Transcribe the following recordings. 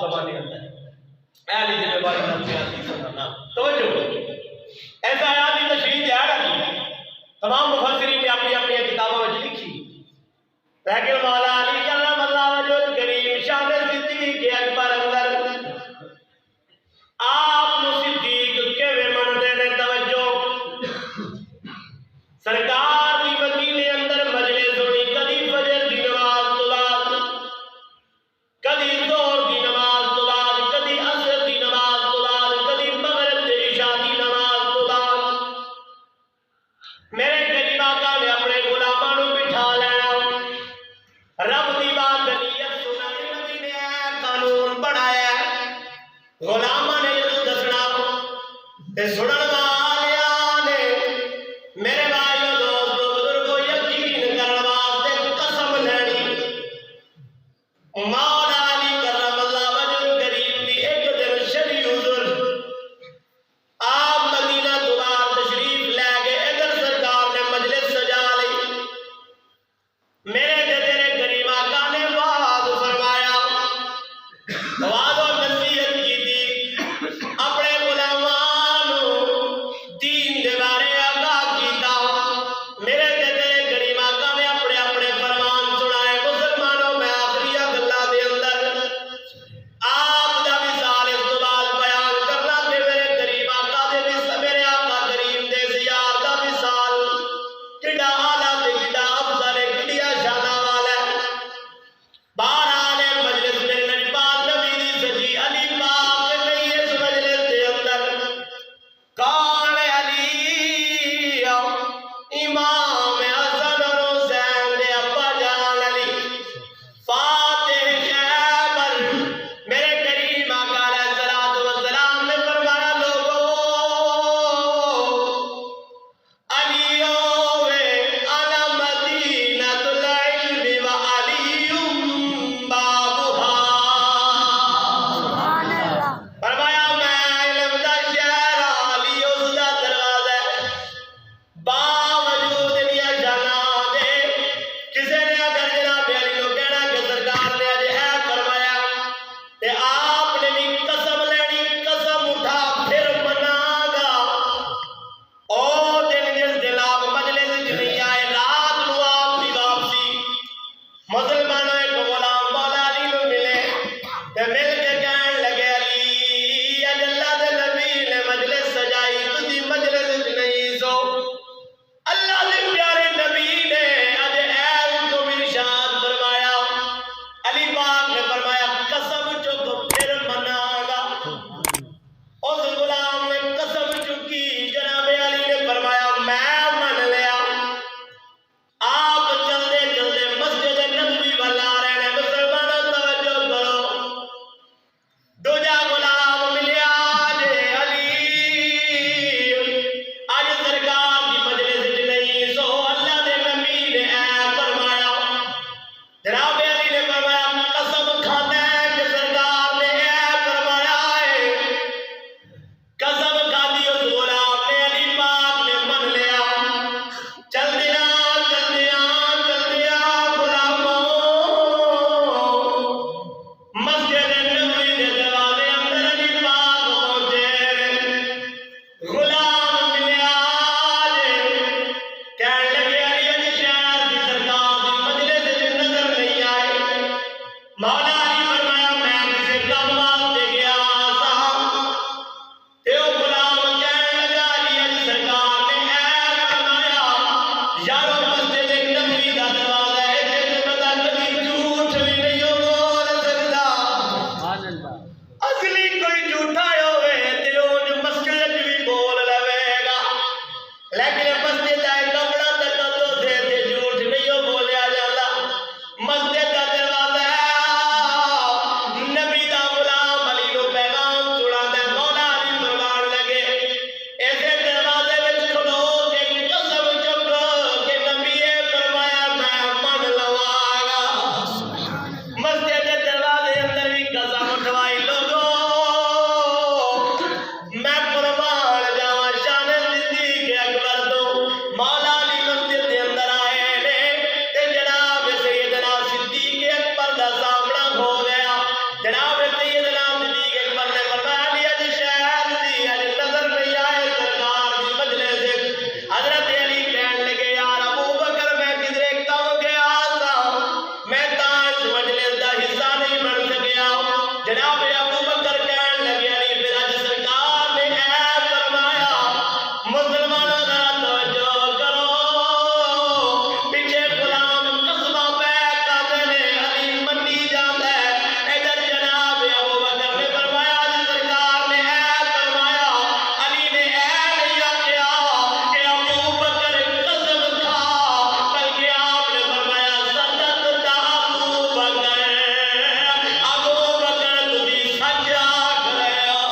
زمانے اندر اہلی ذمہ باری نہ سیاسی سننا توجہ ایسا آیات کی تشریح دیارہ کی تمام مفسرین نے اپنی اپنی کتابوں میں لکھی لیکن مولا علی کرم اللہ وجہ کریم شان صدیق اکبر اندر آپ صدیق کے من دینے توجہ سرکار دی مدینے اندر مجلس ہوئی کدی فجر دی نماز تو بعد کدی ظہر دی نماز تو بعد کدی عصر دی نماز تو بعد کدی مغرب تے عشاء دی نماز تو بعد میرے غریب آقا نے اپنے غلاماں نوں بٹھا لینا رب دی بات نیت سنانے نبی نے قانون بنایا غلاماں نے جدوں دسنا تے سنن والیاں نے میرے بھائیو دوستو بزرگو یقین کرن واسطے قسم لینی مولا علی کرم اللہ وجہ کریم دی ایک دن شری حضور آپ مدینہ تو باہر تشریف لے گئے ادھر سرکار نے مجلس سجا لی میرے تے تیرے کریم آقا نے وعظ فرمایا وعظ و نصیحت کی تھی اپنے غلاماں نوں دین دے بارے آگاہ کیتا میرے تے تیرے کریم آقا نے اپنے اپنے فرمان سنائے مسلمانوں میں آخری گلاں دے اندر آپ دا وصال اس تو بعد بیان کرنا تے میرے کریم آقا دے میرے آقا کریم دے زیار دا وصال کڈا اعلیٰ تے کڈا افضل ہے کڈیا شاناں والا ہے بہرحال مجلس میرے نبی پاک نبی دی سجی علی پاک نہیں اس مجلس دے اندر کون علی امام حسن اور حسین دے ابا جان علی فاتح خیبر میرے کریم آقا علیہ الصلوۃ والسلام نے فرمایا لوگو علی ہوئے انا مدینہ العلم و علی بابها فرمایا میں علم دا شہر علی اس دا دروازہ ہے باوجود دیا جانا دے کسے نے اگر جناب علی نو کہنا کہ سرکار نے اج اے فرمایا تے آپ نے بھی قسم لینی قسم اٹھا پھر منا گا او دن جس دن آپ مجلس وچ نہیں آئے رات نو آپ دی واپسی مسلمانوں ایک غلام مولا علی نو ملے تے مل کے کہن لگے علی اج اللہ دے نبی نے مجلس سجائی تسی مجلس وچ نہیں سو اللہ دے پیارے نبی نے اج اے کو ارشاد فرمایا علی پاک نے فرمایا قسم چک پھر منا گا اس غلام نے قسم چکی جناب علی نے فرمایا میں من لیا آپ چلتے چلتے مسجد نبوی والا رہے ہیں مسلمانوں توجہ کرو دوجا غلام ملیا جے علی اج سرکار دی مجلس وچ نہیں سو اللہ دے نبی نے اے فرمایا جناب علی نے فرمایا قسم کھانا ہے کہ سرکار نے اے فرمایا ہے قسم کھادی اس غلام نے علی پاک نے من لیا چلدیا غلاموں مسجد نبوی دے دروازے اندر علی پاک پہنچے غلام ملیا کہنے لگے علی اج شہر دی سرکار دی مجلس وچ نظر نہیں آئے مولا علی فرمایا میں کسے کام واسطے گیا سا تے او غلام کہنے لگا علی اج سرکار نے اے فرمایا یارو مسجد نبوی دا دروازہ ہے تے پتہ کبھی جھوٹ بھی نہیں بول سکدا اصلی کوئی جھوٹا ہوئے دلوں مسجد وچ بھی بول لوے گا لیکن مسجد دا کپڑا تک سے تے جھوٹ نہیں بولیا جاتا مسجد دا دروازہ ہے جناب ابو بکر کہنے لگے علی پھر اج سرکار نے اے فرمایا مسلمانوں ذرا توجہ کرو پیچھے غلام قسمہ پہ کہتے نے علی منی جاتا ہے ادھر جناب ابو بکر نے فرمایا علی سرکار نے اے فرمایا علی نے اے نہیں آخیا کہ ابو بکر قسم کھا بلکہ آپ نے فرمایا صدقت ابو بکر تسی سچ آکھ رہے ہو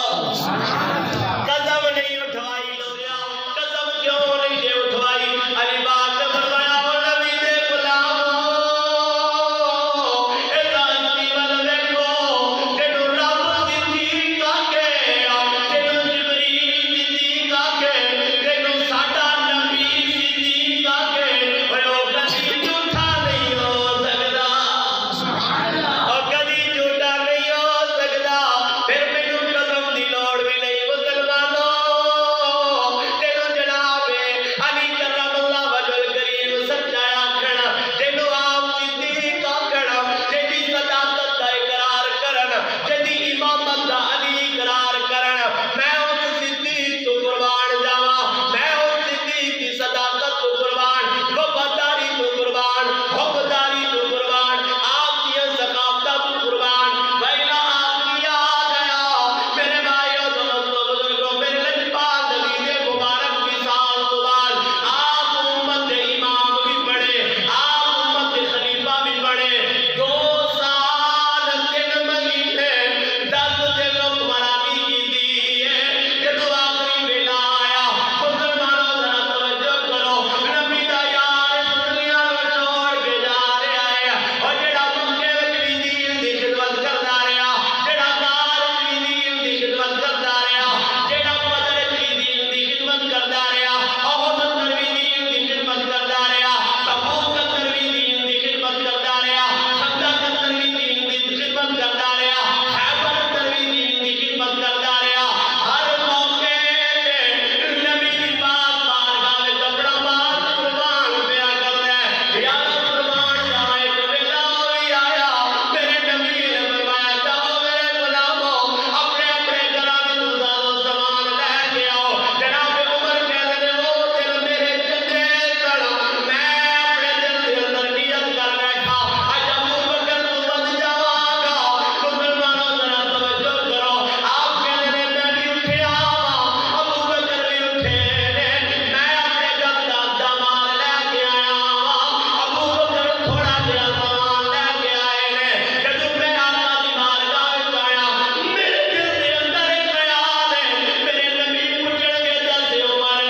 قسم نہیں اٹھوائی لوگیا قسم کیوں نہیں جے اٹھوائی علی پاک نے فرمایا او نبی دے غلامو اے راستی ول ویکھو جنوں رب صدیق آکھے جنوں جبریل صدیق آکھے جنوں ساڈا نبی صدیق آکھے اوے او کدی جھوٹا نہیں ہو سکدا او کدی جھوٹا نہیں ہو سکدا پھر مینوں قسم دی لوڑ بھی نہیں مسلمانوں جنوں جناب علی کرم اللہ وجہ کریم سچا آکھنا جنوں آپ صدیق آکھنا جدی صداقت دا اقرار کرن جدی امامت دا علی اقرار کرن میں اس صدیق تو قربان جاواں میں اس صدیق دی صداقت تو قربان وفاداری تو قربان حقداری تو قربان آپ کی ثقافت تو قربان ویلا آخری یاد آیا میرے بھائیو دوستو بزرگوں میرے لجپال نبی دے مبارک وصال تو بعد آپ امت دے امام بھی بڑے آپ امت دے خلیفہ بھی بڑے 2 سال 3 مہینے 10 دن حکمرانی کی ہے جدو آخری ویلا آیا مسلمانوں ذرا توجہ کرو نبی دا یار اس دنیا نو چھوڑ کے جا رہا ہے اور جڑا مکے وچ بھی دین دی خدمت کردا رہا جڑا غار وچ بھی دین دی خدمت کردا رہا جڑا بدر وچ بھی دین دی خدمت کردا رہا احد اندر بھی دین دی خدمت کردا رہا تبوک اندر بھی دین دی خدمت کردا رہا خندق اندر بھی دین دی خدمت کردا رہا خیبر اندر بھی دین دی خدمت کردا رہا ہر موقع تے نبی دی پاک بارگاہ وچ اپنا مال قربان پیا کردا ہے یا قربان جاواں ایک ویلا ہوئی آیا میرے نبی نے فرمایا جاؤ میرے غلامو اپنے اپنے گھراں وچ سازو سامان لے کے آؤ جناب عمر کہندے نے وہ دن میرے چنگے سن میں اپنے دل دے اندر نیت کر بیٹھا اج ابو بکر تو ود جاواں گا مسلمانوں ذرا توجہ کرو آپ کہندے نے میں بھی اٹھیا واں ابو بکر بھی اٹھے نے میں اپنے گھر دا ادا مال لے کے آیا واں ابو بکر تھوڑا جہا سامان لے کے آئے نے جدوں میں آقا دی بارگاہ وچ آیا میرے دل دے اندر ایک خیال ہے میرے نبی پوچھن گے دس عمر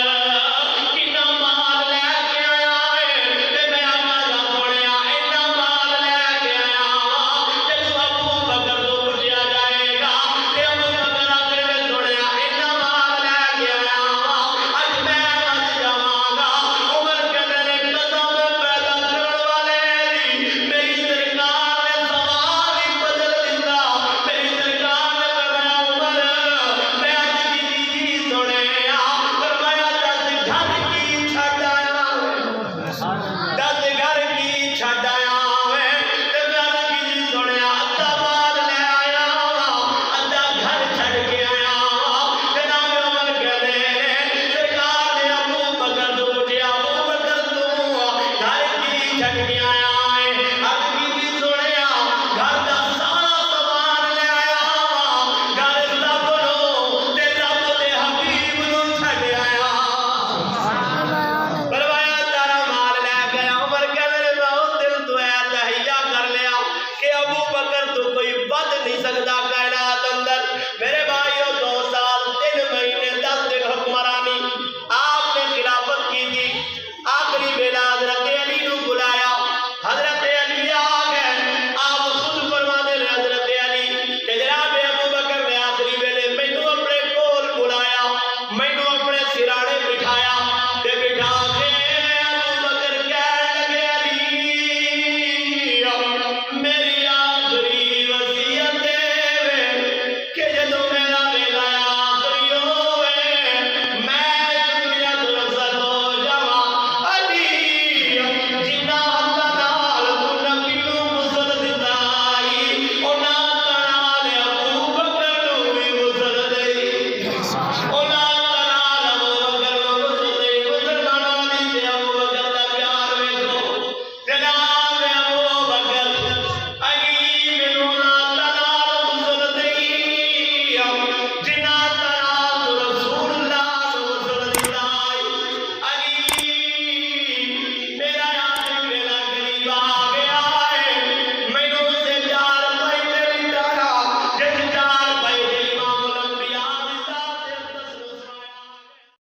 کتنا مال لے کے آیا ہے تے میں آقا دا سنیا اتنا مال لے کے آیا واں جدوں ابو بکر تو پوچھا جائے گا تے ابو بکر آخر میں سنیا اتنا مال لے کے آیا واں اج میں ود جاواں گا عمر کہندے نے قسم پیدا کرن والے دی میری سرکار نے سوال ہی بدل دتا میری سرکار نے فرمایا عمر میں اج کی جی سنیا فرمایا 10 گھر کی چھڈ آیا 10 گھر کی چھڈ آیا وے تے میں اج کی جی سنیا ادھا مال لے آیا ادھا گھر چھڈ کے آیا جناب عمر کہندے نے سرکار نے ابو بکر تو پوچھا ابو بکر تو گھر کی چھڈ کے آیا ہے اج کی جی سنیا گھر دا سارا سامان لے آیا گھر رب نو تے رب دے حبیب نو چھڈ آیا فرمایا تارا مال لے گیا عمر کہندے نے میں اس دل تو اے تہیا کر لیا کہ ابو بکر تو کوئی بد نہیں سکدا کائنات